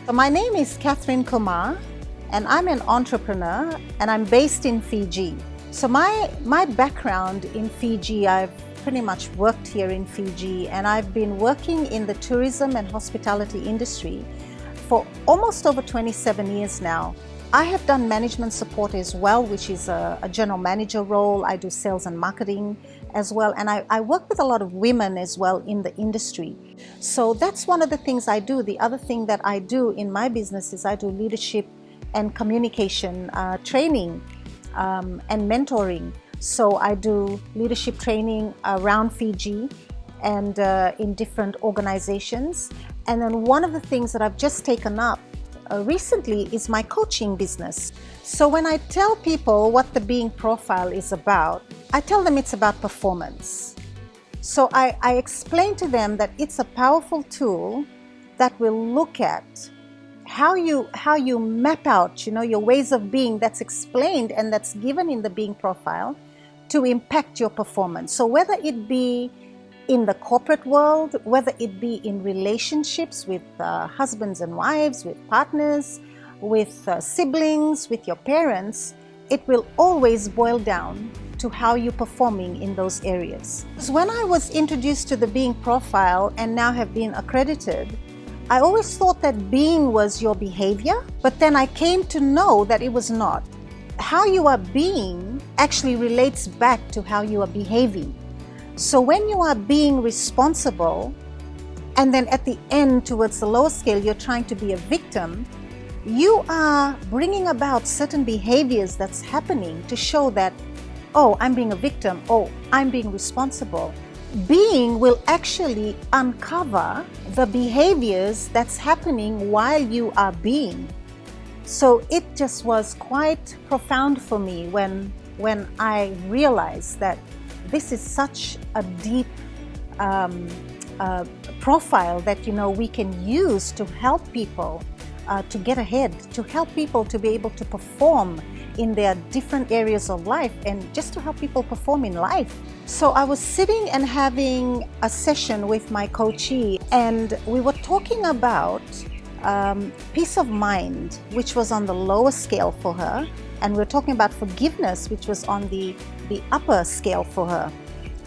So my name is Kumar, and I'm an entrepreneur, and I'm based in Fiji. So my background in Fiji, I've pretty much worked here in Fiji, and I've been working in the tourism and hospitality industry for almost over 27 years now. I have done management support as well, which is a general manager role. I do sales and marketing as well, and I work with a lot of women as well in the industry. So that's one of the things I do. The other thing that I do in my business is I do leadership and communication training and mentoring. So I do leadership training around Fiji and in different organizations. And then one of the things that I've just taken up recently is my coaching business. So when I tell people what the Being Profile is about, I tell them it's about performance. So I explain to them that it's a powerful tool that will look at how you map out, your ways of being that's explained and that's given in the Being Profile to impact your performance. So whether it be in the corporate world, whether it be in relationships with husbands and wives, with partners, with siblings, with your parents, it will always boil down to how you're performing in those areas. Because when I was introduced to the Being Profile and now have been accredited, I always thought that being was your behavior, but then I came to know that it was not. How you are being actually relates back to how you are behaving. So when you are being responsible, and then at the end, towards the lower scale, you're trying to be a victim, you are bringing about certain behaviors that's happening to show that, oh, I'm being a victim, oh, I'm being responsible. Being will actually uncover the behaviors that's happening while you are being. So it just was quite profound for me when I realized that this is such a deep profile that we can use to help people to get ahead, to help people to be able to perform in their different areas of life, and just to help people perform in life. So I was sitting and having a session with my coachee, and we were talking about peace of mind, which was on the lower scale for her, and we were talking about forgiveness, which was on the upper scale for her.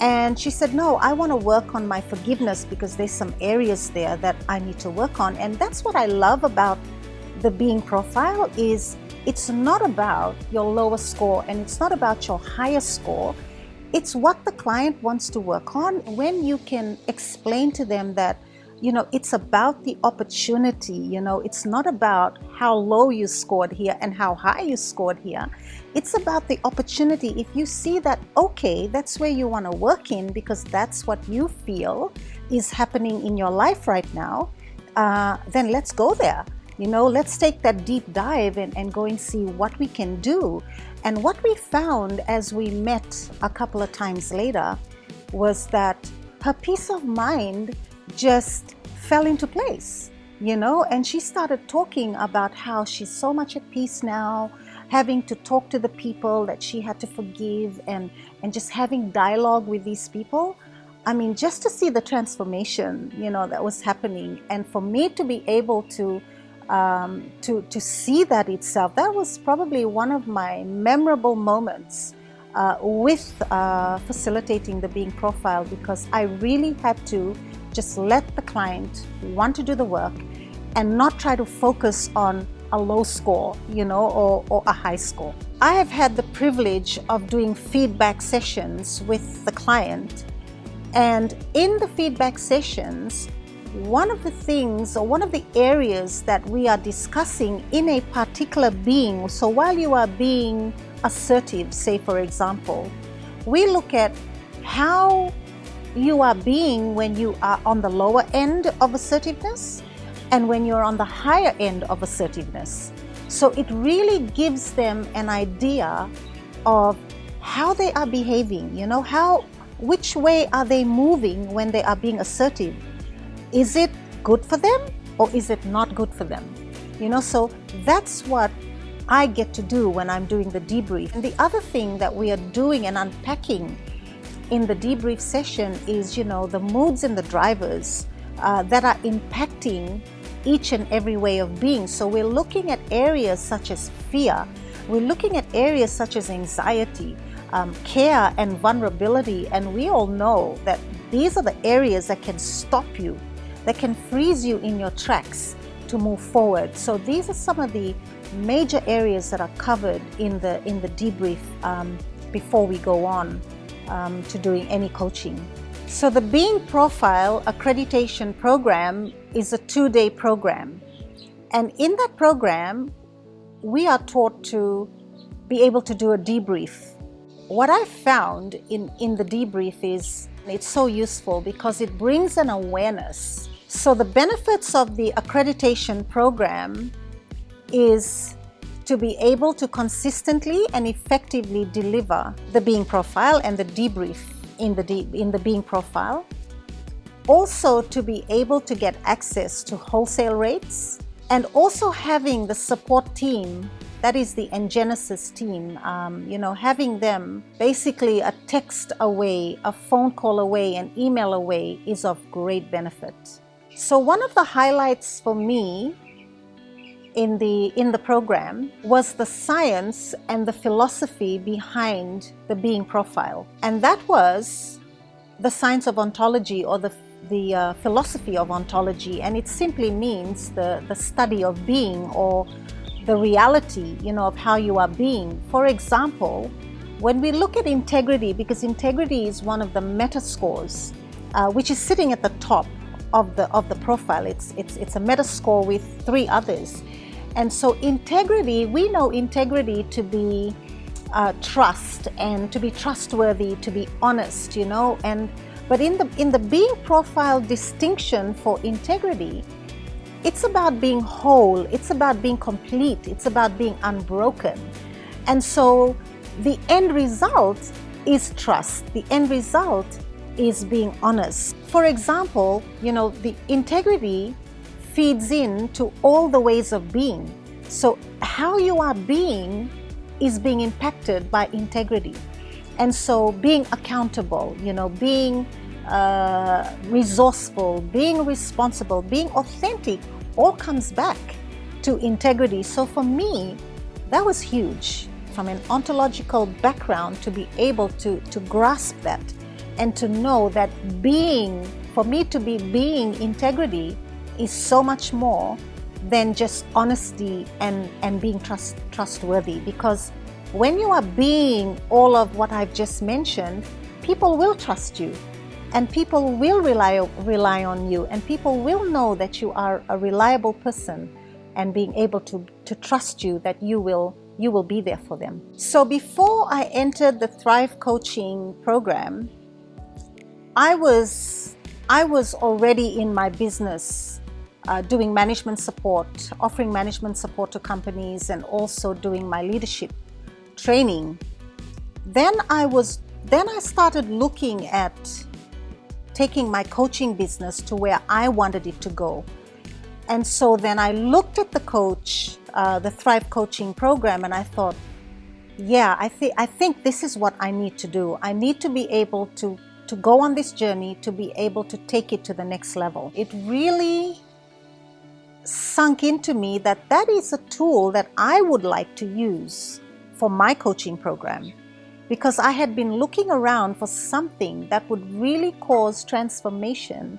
And she said, no, I want to work on my forgiveness because there's some areas there that I need to work on. And that's what I love about the Being Profile, is it's not about your lower score and it's not about your higher score. It's what the client wants to work on. When you can explain to them that, it's about the opportunity, it's not about how low you scored here and how high you scored here. It's about the opportunity. If you see that, okay, that's where you want to work in because that's what you feel is happening in your life right now, then let's go there. Let's take that deep dive and go and see what we can do. And what we found as we met a couple of times later was that her peace of mind just fell into place, and she started talking about how she's so much at peace now, having to talk to the people that she had to forgive and just having dialogue with these people. I mean, just to see the transformation, that was happening, and for me to be able to see that itself, that was probably one of my memorable moments with facilitating the Being Profile, because I really had to just let the client want to do the work and not try to focus on a low score, or a high score. I have had the privilege of doing feedback sessions with the client, and in the feedback sessions, one of the things or one of the areas that we are discussing in a particular being, so while you are being assertive, say for example, we look at how you are being when you are on the lower end of assertiveness and when you're on the higher end of assertiveness. So it really gives them an idea of how they are behaving, which way are they moving when they are being assertive? Is it good for them or is it not good for them? So that's what I get to do when I'm doing the debrief. And the other thing that we are doing and unpacking in the debrief session is, the moods and the drivers that are impacting each and every way of being. So we're looking at areas such as fear. We're looking at areas such as anxiety, care and vulnerability. And we all know that these are the areas that can stop you, that can freeze you in your tracks to move forward. So these are some of the major areas that are covered in the debrief before we go on to doing any coaching. So the Being Profile Accreditation program is a 2-day program. And in that program, we are taught to be able to do a debrief. What I found in the debrief is it's so useful because it brings an awareness. So the benefits of the accreditation program is to be able to consistently and effectively deliver the Being Profile and the debrief in the Being Profile. Also to be able to get access to wholesale rates, and also having the support team, that is the Engenesis team, having them basically a text away, a phone call away, an email away is of great benefit. So one of the highlights for me in the program was the science and the philosophy behind the Being Profile. And that was the science of ontology, or the philosophy of ontology. And it simply means the study of being, or the reality, of how you are being. For example, when we look at integrity, because integrity is one of the meta scores, which is sitting at the top of the profile. It's a meta score with 3 others. And so integrity, we know integrity to be trust, and to be trustworthy, to be honest, but in the Being Profile distinction for integrity, it's about being whole, it's about being complete, it's about being unbroken. And so the end result is trust. The end result is being honest. For example, the integrity feeds into all the ways of being. So how you are being is being impacted by integrity. And so being accountable, being resourceful, being responsible, being authentic, all comes back to integrity. So for me, that was huge. From an ontological background, to be able to grasp that, and to know that for me to be being integrity is so much more than just honesty and being trustworthy. Because when you are being all of what I've just mentioned, people will trust you, and people will rely on you, and people will know that you are a reliable person, and being able to trust you, that you will be there for them. So before I entered the Thrive Coaching program, I was already in my business, doing management support, offering management support to companies, and also doing my leadership training. Then I started looking at taking my coaching business to where I wanted it to go. And so then I looked at the Thrive Coaching program, and I thought, yeah, I think this is what I need to do. I need to be able to go on this journey, to be able to take it to the next level. It really sunk into me that is a tool that I would like to use for my coaching program, because I had been looking around for something that would really cause transformation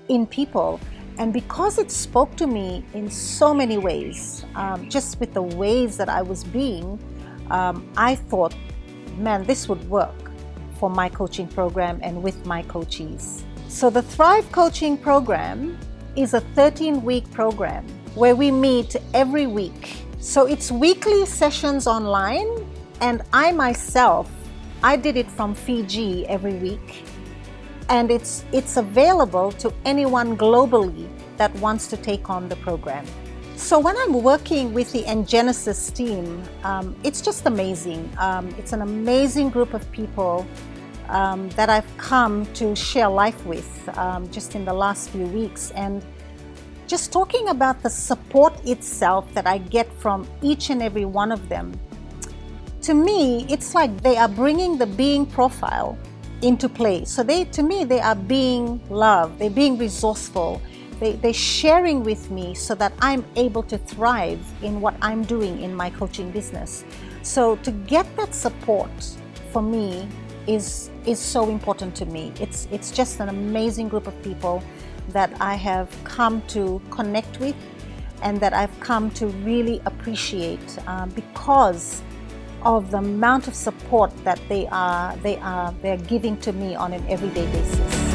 in people. And because it spoke to me in so many ways, just with the ways that I was being, I thought, man, this would work for my coaching program and with my coachees. So the Thrive Coaching program is a 13-week program where we meet every week. So it's weekly sessions online, and I myself, I did it from Fiji every week. And it's available to anyone globally that wants to take on the program. So when I'm working with the Engenesis team, it's just amazing. It's an amazing group of people that I've come to share life with just in the last few weeks. And just talking about the support itself that I get from each and every one of them, to me, it's like they are bringing the being profile into play. So to me, they are being loved, they're being resourceful, they're sharing with me so that I'm able to thrive in what I'm doing in my coaching business. So to get that support for me is so important to me. It's just an amazing group of people that I have come to connect with and that I've come to really appreciate because of the amount of support that they're giving to me on an everyday basis.